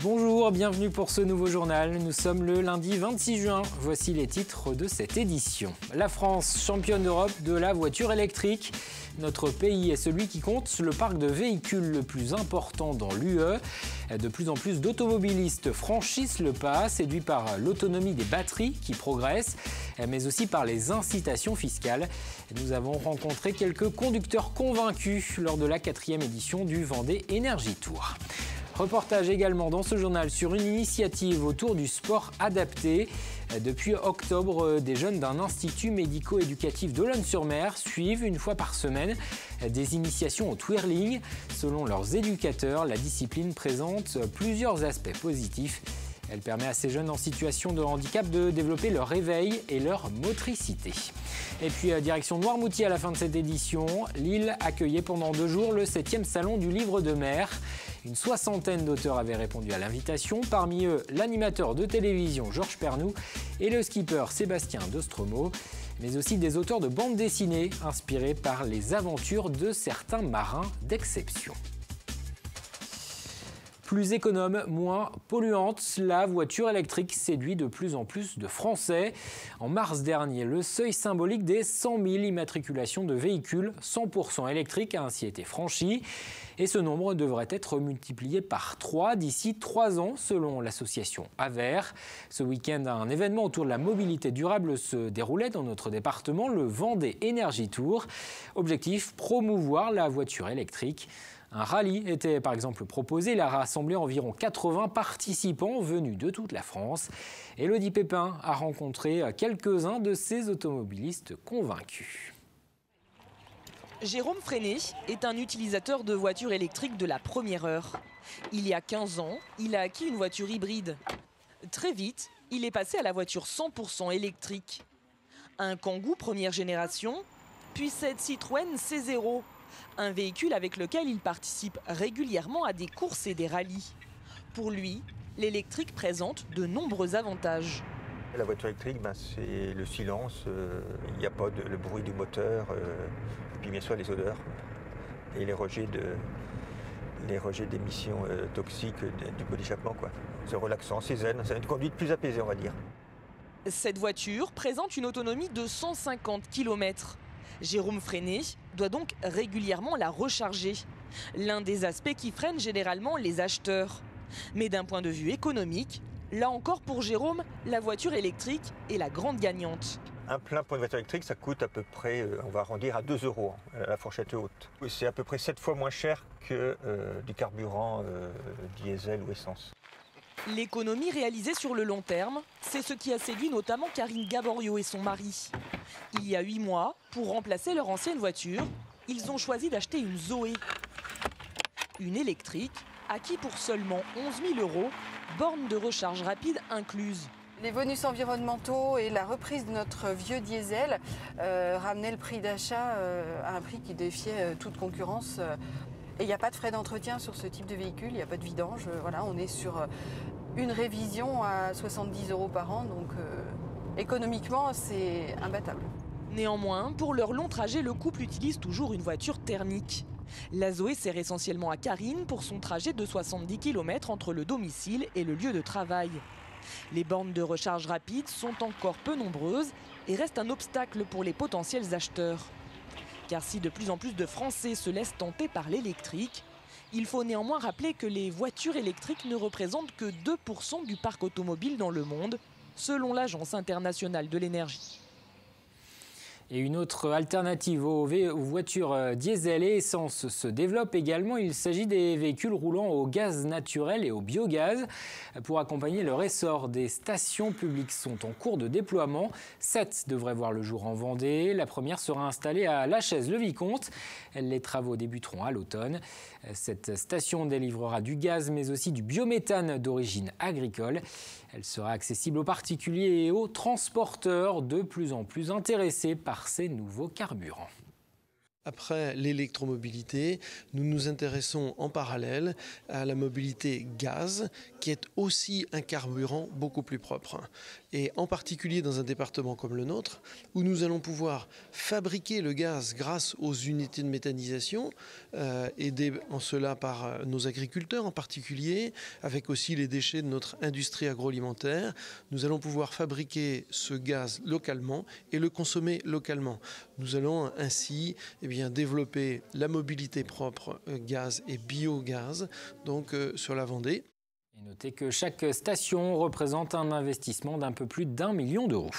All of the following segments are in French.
Bonjour, bienvenue pour ce nouveau journal. Nous sommes le lundi 26 juin. Voici les titres de cette édition. La France, championne d'Europe de la voiture électrique. Notre pays est celui qui compte le parc de véhicules le plus important dans l'UE. De plus en plus d'automobilistes franchissent le pas, séduits par l'autonomie des batteries qui progresse, mais aussi par les incitations fiscales. Nous avons rencontré quelques conducteurs convaincus lors de la 4e édition du Vendée Energy Tour. Reportage également dans ce journal sur une initiative autour du sport adapté. Depuis octobre, des jeunes d'un institut médico-éducatif d'Olonne-sur-Mer suivent une fois par semaine des initiations au twirling. Selon leurs éducateurs, la discipline présente plusieurs aspects positifs. Elle permet à ces jeunes en situation de handicap de développer leur éveil et leur motricité. Et puis direction Noirmoutier à la fin de cette édition. L'île accueillait pendant 2 jours le 7e salon du livre de mer. Une 60aine d'auteurs avaient répondu à l'invitation. Parmi eux, l'animateur de télévision Georges Pernou et le skipper Sébastien Dostromo, mais aussi des auteurs de bandes dessinées inspirés par les aventures de certains marins d'exception. Plus économe, moins polluante, la voiture électrique séduit de plus en plus de Français. En mars dernier, le seuil symbolique des 100 000 immatriculations de véhicules 100% électriques a ainsi été franchi. Et ce nombre devrait être multiplié par 3 d'ici 3 ans, selon l'association AVER. Ce week-end, un événement autour de la mobilité durable se déroulait dans notre département, le Vendée Energy Tour. Objectif, promouvoir la voiture électrique. Un rallye était par exemple proposé. Il a rassemblé environ 80 participants venus de toute la France. Élodie Pépin a rencontré quelques-uns de ces automobilistes convaincus. Jérôme Freinet est un utilisateur de voitures électriques de la première heure. Il y a 15 ans, il a acquis une voiture hybride. Très vite, il est passé à la voiture 100% électrique. Un Kangoo première génération, puis cette Citroën C0. Un véhicule avec lequel il participe régulièrement à des courses et des rallyes. Pour lui, l'électrique présente de nombreux avantages. La voiture électrique, c'est le silence, il n'y a pas le bruit du moteur, et puis bien sûr les odeurs et les rejets d'émissions toxiques du pot d'échappement. C'est relaxant, c'est zen, c'est une conduite plus apaisée, on va dire. Cette voiture présente une autonomie de 150 km. Jérôme Freinet doit donc régulièrement la recharger. L'un des aspects qui freine généralement les acheteurs. Mais d'un point de vue économique, là encore pour Jérôme, la voiture électrique est la grande gagnante. Un plein pour une voiture électrique, ça coûte à peu près, on va arrondir à 2 €, la fourchette haute. C'est à peu près 7 fois moins cher que du carburant diesel ou essence. L'économie réalisée sur le long terme, c'est ce qui a séduit notamment Karine Gaborio et son mari. Il y a 8 mois, pour remplacer leur ancienne voiture, ils ont choisi d'acheter une Zoé. Une électrique, acquis pour seulement 11 000 €, borne de recharge rapide incluse. Les bonus environnementaux et la reprise de notre vieux diesel ramenaient le prix d'achat à un prix qui défiait toute concurrence. Et il n'y a pas de frais d'entretien sur ce type de véhicule, il n'y a pas de vidange. Voilà, on est sur une révision à 70 € par an, donc économiquement c'est imbattable. Néanmoins, pour leur long trajet, le couple utilise toujours une voiture thermique. La Zoé sert essentiellement à Karine pour son trajet de 70 km entre le domicile et le lieu de travail. Les bornes de recharge rapide sont encore peu nombreuses et restent un obstacle pour les potentiels acheteurs. Car si de plus en plus de Français se laissent tenter par l'électrique, il faut néanmoins rappeler que les voitures électriques ne représentent que 2% du parc automobile dans le monde, selon l'Agence internationale de l'énergie. Et une autre alternative aux voitures diesel et essence se développe également. Il s'agit des véhicules roulant au gaz naturel et au biogaz. Pour accompagner leur essor, des stations publiques sont en cours de déploiement. 7 devraient voir le jour en Vendée. La première sera installée à La Chaise-le-Vicomte. Les travaux débuteront à l'automne. Cette station délivrera du gaz mais aussi du biométhane d'origine agricole. Elle sera accessible aux particuliers et aux transporteurs de plus en plus intéressés par ces nouveaux carburants. Après l'électromobilité, nous nous intéressons en parallèle à la mobilité gaz, qui est aussi un carburant beaucoup plus propre. Et en particulier dans un département comme le nôtre, où nous allons pouvoir fabriquer le gaz grâce aux unités de méthanisation, aidés en cela par nos agriculteurs en particulier, avec aussi les déchets de notre industrie agroalimentaire. Nous allons pouvoir fabriquer ce gaz localement et le consommer localement. Nous allons ainsi développer la mobilité propre gaz et biogaz sur la Vendée. Et notez que chaque station représente un investissement d'un peu plus d'1 million d'euros.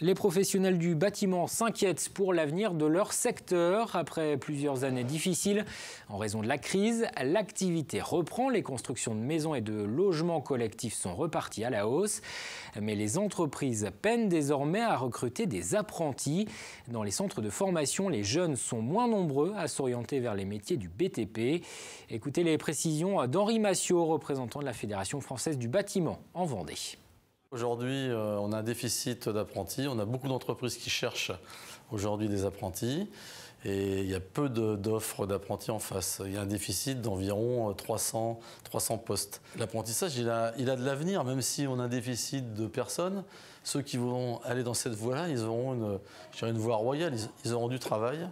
Les professionnels du bâtiment s'inquiètent pour l'avenir de leur secteur. Après plusieurs années difficiles, en raison de la crise, l'activité reprend. Les constructions de maisons et de logements collectifs sont reparties à la hausse. Mais les entreprises peinent désormais à recruter des apprentis. Dans les centres de formation, les jeunes sont moins nombreux à s'orienter vers les métiers du BTP. Écoutez les précisions d'Henri Massiot, représentant de la Fédération française du bâtiment en Vendée. Aujourd'hui, on a un déficit d'apprentis. On a beaucoup d'entreprises qui cherchent aujourd'hui des apprentis. Et il y a peu d'offres d'apprentis en face. Il y a un déficit d'environ 300 postes. L'apprentissage, il a de l'avenir, même si on a un déficit de personnes. Ceux qui vont aller dans cette voie-là, ils auront une voie royale. Ils auront du travail.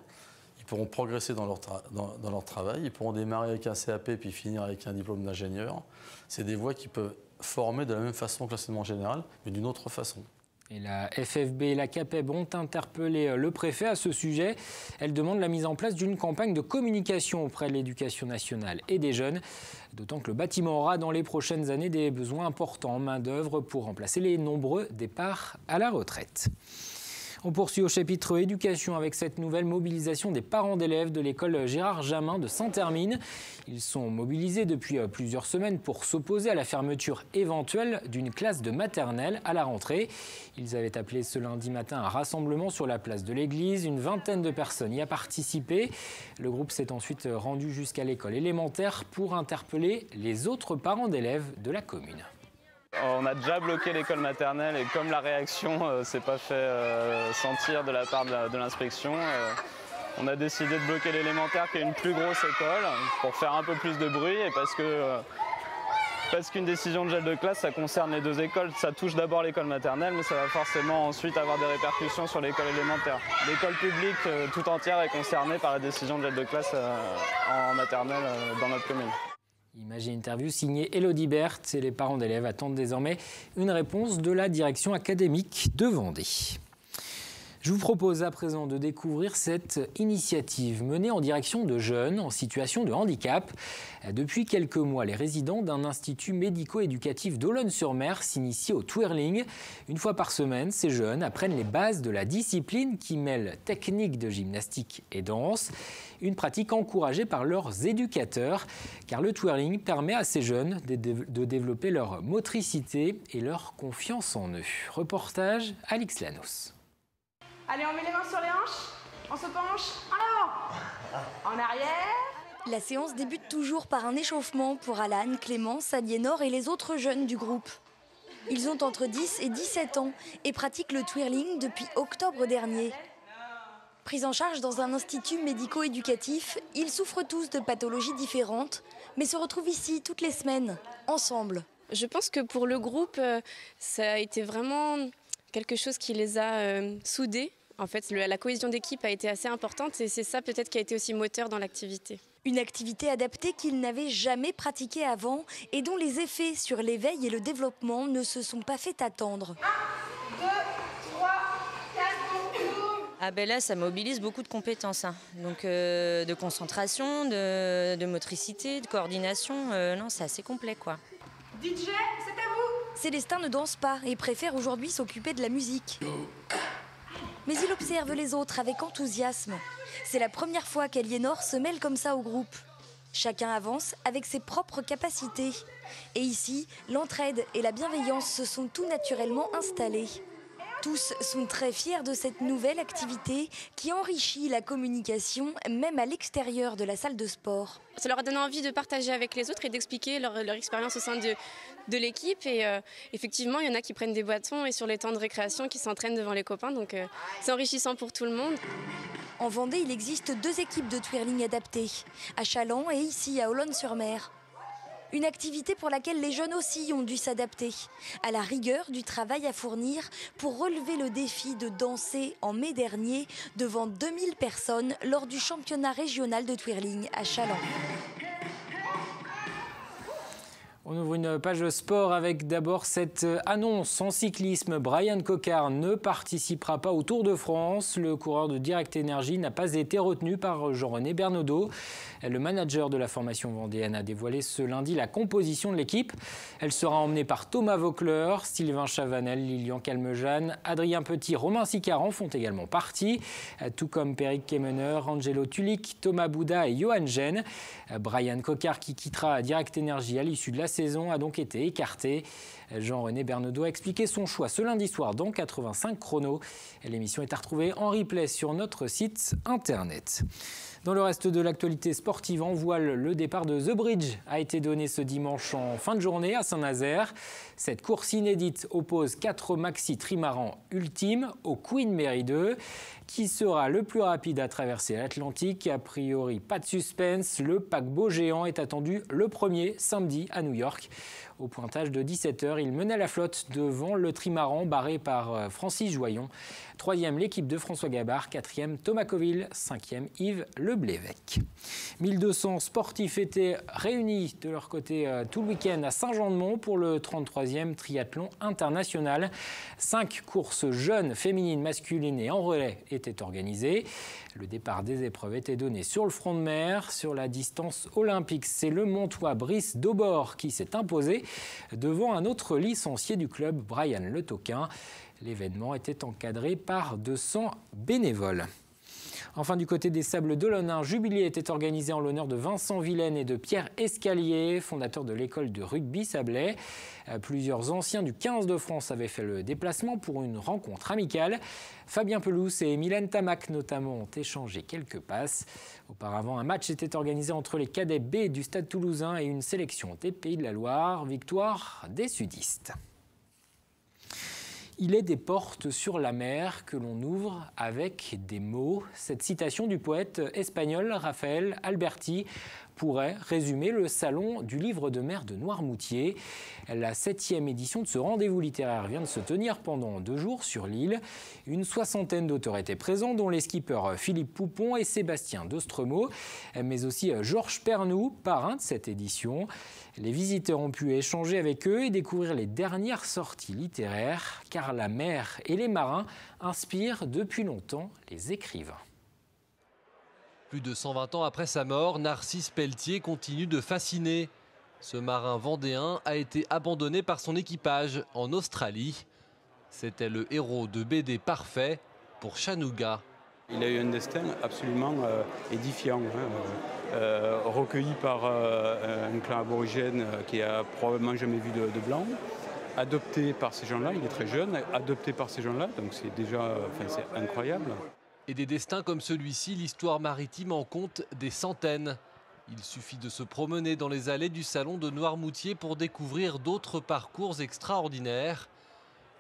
Ils pourront progresser dans leur travail. Ils pourront démarrer avec un CAP puis finir avec un diplôme d'ingénieur. C'est des voies qui peuvent former de la même façon que l'enseignement général, mais d'une autre façon. Et la FFB et la CAPEB ont interpellé le préfet à ce sujet. Elle demande la mise en place d'une campagne de communication auprès de l'éducation nationale et des jeunes. D'autant que le bâtiment aura dans les prochaines années des besoins importants en main-d'œuvre pour remplacer les nombreux départs à la retraite. On poursuit au chapitre éducation avec cette nouvelle mobilisation des parents d'élèves de l'école Gérard Jamin de Saint-Hermine. Ils sont mobilisés depuis plusieurs semaines pour s'opposer à la fermeture éventuelle d'une classe de maternelle à la rentrée. Ils avaient appelé ce lundi matin un rassemblement sur la place de l'église. Une vingtaine de personnes y a participé. Le groupe s'est ensuite rendu jusqu'à l'école élémentaire pour interpeller les autres parents d'élèves de la commune. On a déjà bloqué l'école maternelle et comme la réaction ne s'est pas fait sentir de la part de l'inspection, on a décidé de bloquer l'élémentaire qui est une plus grosse école pour faire un peu plus de bruit et parce qu'une décision de gel de classe ça concerne les deux écoles. Ça touche d'abord l'école maternelle mais ça va forcément ensuite avoir des répercussions sur l'école élémentaire. L'école publique tout entière est concernée par la décision de gel de classe en maternelle dans notre commune. Image et interview signée Elodie Berthe et les parents d'élèves attendent désormais une réponse de la direction académique de Vendée. Je vous propose à présent de découvrir cette initiative menée en direction de jeunes en situation de handicap. Depuis quelques mois, les résidents d'un institut médico-éducatif d'Olonne-sur-Mer s'initient au twirling. Une fois par semaine, ces jeunes apprennent les bases de la discipline qui mêle technique de gymnastique et danse. Une pratique encouragée par leurs éducateurs, car le twirling permet à ces jeunes de développer leur motricité et leur confiance en eux. Reportage Alix Lanos. Allez, on met les mains sur les hanches, on se penche, en avant, en arrière. La séance débute toujours par un échauffement pour Alan, Clémence, Aliénor et les autres jeunes du groupe. Ils ont entre 10 et 17 ans et pratiquent le twirling depuis octobre dernier. Pris en charge dans un institut médico-éducatif, ils souffrent tous de pathologies différentes, mais se retrouvent ici toutes les semaines, ensemble. Je pense que pour le groupe, ça a été vraiment quelque chose qui les a soudés. En fait, la cohésion d'équipe a été assez importante et c'est ça peut-être qui a été aussi moteur dans l'activité. Une activité adaptée qu'ils n'avaient jamais pratiquée avant et dont les effets sur l'éveil et le développement ne se sont pas fait attendre. 1, 2, 3, 4, Ah ben là, ça mobilise beaucoup de compétences, hein. Donc de concentration, de motricité, de coordination. Non, c'est assez complet, quoi. DJ, c'est à vous. Célestin ne danse pas et préfère aujourd'hui s'occuper de la musique. Mais il observe les autres avec enthousiasme. C'est la première fois qu'Aliénor se mêle comme ça au groupe. Chacun avance avec ses propres capacités. Et ici, l'entraide et la bienveillance se sont tout naturellement installées. Tous sont très fiers de cette nouvelle activité qui enrichit la communication même à l'extérieur de la salle de sport. Ça leur a donné envie de partager avec les autres et d'expliquer leur expérience au sein de l'équipe. Et effectivement, il y en a qui prennent des bâtons et sur les temps de récréation qui s'entraînent devant les copains. Donc c'est enrichissant pour tout le monde. En Vendée, il existe 2 équipes de twirling adaptées, à Challans et ici à Olonne-sur-Mer. Une activité pour laquelle les jeunes aussi ont dû s'adapter à la rigueur du travail à fournir pour relever le défi de danser en mai dernier devant 2000 personnes lors du championnat régional de twirling à Challans. On ouvre une page sport avec d'abord cette annonce en cyclisme. Brian Coquard ne participera pas au Tour de France. Le coureur de Direct Énergie n'a pas été retenu par Jean-René Bernaudot. Le manager de la formation vendéenne a dévoilé ce lundi la composition de l'équipe. Elle sera emmenée par Thomas Voeckler, Sylvain Chavanel, Lilian Calmejane, Adrien Petit, Romain Sicaran font également partie, tout comme Peric Kemener, Angelo Tulik, Thomas Bouda et Johan Gene. Brian Coquard, qui quittera Direct Énergie à l'issue de la saison, a donc été écarté. Jean-René Bernaudot a expliqué son choix ce lundi soir dans 85 chronos. L'émission est à retrouver en replay sur notre site internet. Dans le reste de l'actualité sportive en voile, le départ de The Bridge a été donné ce dimanche en fin de journée à Saint-Nazaire. Cette course inédite oppose 4 maxi trimarans ultimes au Queen Mary 2. Qui sera le plus rapide à traverser l'Atlantique? A priori, pas de suspense. Le paquebot géant est attendu le 1er samedi à New York. Au pointage de 17h, il menait la flotte devant le trimaran barré par Francis Joyon. 3e, l'équipe de François Gabard. 4e, Thomas Coville. 5e, Yves Leblévec. 1200 sportifs étaient réunis de leur côté tout le week-end à Saint-Jean-de-Mont pour le 33e triathlon international. 5 courses jeunes, féminines, masculines et en relais étaient organisées. Le départ des épreuves était donné sur le front de mer. Sur la distance olympique, c'est le Montois Brice Daubord qui s'est imposé devant un autre licencié du club, Brian Le Toquin. L'événement était encadré par 200 bénévoles. Enfin, du côté des Sables d'Olonne, un jubilé était organisé en l'honneur de Vincent Vilaine et de Pierre Escalier, fondateurs de l'école de rugby Sablais. Plusieurs anciens du 15 de France avaient fait le déplacement pour une rencontre amicale. Fabien Pelouse et Mylène Tamac notamment ont échangé quelques passes. Auparavant, un match était organisé entre les cadets B du Stade Toulousain et une sélection des Pays de la Loire. Victoire des sudistes. Il est des portes sur la mer que l'on ouvre avec des mots. Cette citation du poète espagnol Rafael Alberti pourrait résumer le salon du livre de mer de Noirmoutier. La 7e édition de ce rendez-vous littéraire vient de se tenir pendant 2 jours sur l'île. Une 60aine d'auteurs étaient présents, dont les skippers Philippe Poupon et Sébastien Dostremo, mais aussi Georges Pernou, parrain de cette édition. Les visiteurs ont pu échanger avec eux et découvrir les dernières sorties littéraires, car la mer et les marins inspirent depuis longtemps les écrivains. Plus de 120 ans après sa mort, Narcisse Pelletier continue de fasciner. Ce marin vendéen a été abandonné par son équipage en Australie. C'était le héros de BD parfait pour Chanouga. Il a eu un destin absolument édifiant, recueilli par un clan aborigène qui a probablement jamais vu de blanc, adopté par ces gens-là, il est très jeune, adopté par ces gens-là, donc c'est déjà c'est incroyable. Et des destins comme celui-ci, l'histoire maritime en compte des centaines. Il suffit de se promener dans les allées du salon de Noirmoutier pour découvrir d'autres parcours extraordinaires,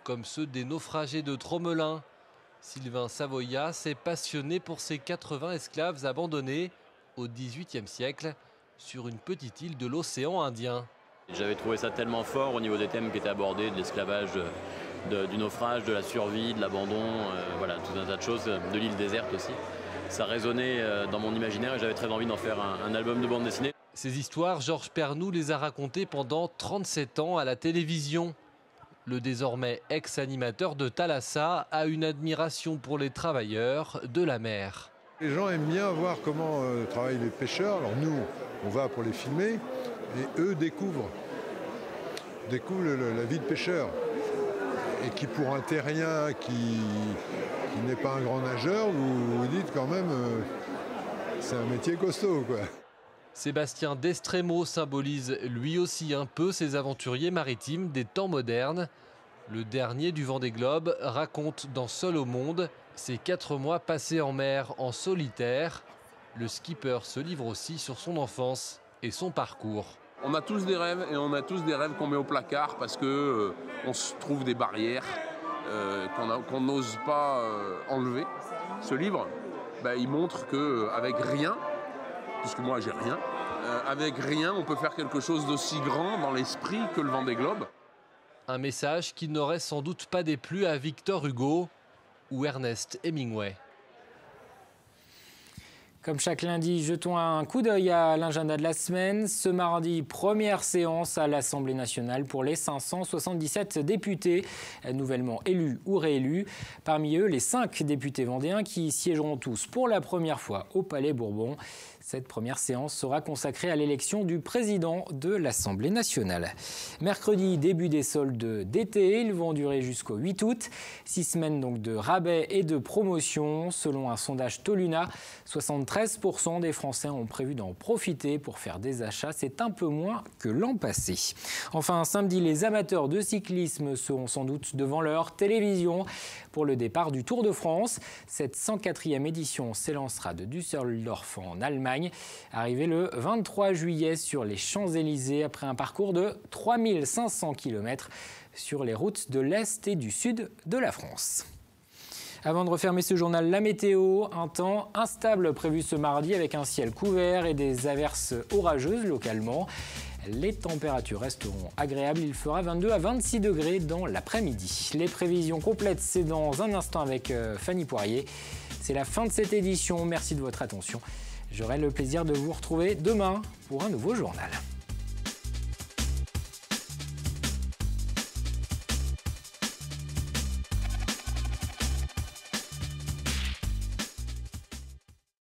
comme ceux des naufragés de Tromelin. Sylvain Savoya s'est passionné pour ces 80 esclaves abandonnés au XVIIIe siècle sur une petite île de l'océan Indien. J'avais trouvé ça tellement fort au niveau des thèmes qui étaient abordés, de l'esclavage, du naufrage, de la survie, de l'abandon, voilà, tout un tas de choses, de l'île déserte aussi. Ça résonnait dans mon imaginaire et j'avais très envie d'en faire un album de bande dessinée. Ces histoires, Georges Pernou les a racontées pendant 37 ans à la télévision. Le désormais ex-animateur de Thalassa a une admiration pour les travailleurs de la mer. Les gens aiment bien voir comment travaillent les pêcheurs. Alors nous, on va pour les filmer et eux découvrent la vie de pêcheur. Et qui pour un terrien qui n'est pas un grand nageur, vous dites quand même c'est un métier costaud, quoi. Sébastien Destremo symbolise lui aussi un peu ces aventuriers maritimes des temps modernes. Le dernier du Vendée Globe raconte dans Seul au monde ses 4 mois passés en mer en solitaire. Le skipper se livre aussi sur son enfance et son parcours. On a tous des rêves et on a tous des rêves qu'on met au placard parce que on se trouve des barrières qu'on n'ose pas enlever. Ce livre, il montre qu'avec rien, puisque moi j'ai rien, avec rien on peut faire quelque chose d'aussi grand dans l'esprit que le Vendée Globe. Un message qui n'aurait sans doute pas déplu à Victor Hugo ou Ernest Hemingway. Comme chaque lundi, jetons un coup d'œil à l'agenda de la semaine. Ce mardi, première séance à l'Assemblée nationale pour les 577 députés nouvellement élus ou réélus. Parmi eux, les 5 députés vendéens qui siégeront tous pour la première fois au Palais Bourbon. Cette première séance sera consacrée à l'élection du président de l'Assemblée nationale. Mercredi, début des soldes d'été. Ils vont durer jusqu'au 8 août. 6 semaines donc de rabais et de promotion. Selon un sondage Toluna, 73% des Français ont prévu d'en profiter pour faire des achats. C'est un peu moins que l'an passé. Enfin, samedi, les amateurs de cyclisme seront sans doute devant leur télévision pour le départ du Tour de France. Cette 104e édition s'élancera de Düsseldorf en Allemagne. Arrivé le 23 juillet sur les Champs-Élysées après un parcours de 3500 km sur les routes de l'Est et du Sud de la France. Avant de refermer ce journal, la météo, un temps instable prévu ce mardi avec un ciel couvert et des averses orageuses localement. Les températures resteront agréables, il fera 22 à 26 degrés dans l'après-midi. Les prévisions complètes, c'est dans un instant avec Fanny Poirier. C'est la fin de cette édition, merci de votre attention. J'aurai le plaisir de vous retrouver demain pour un nouveau journal.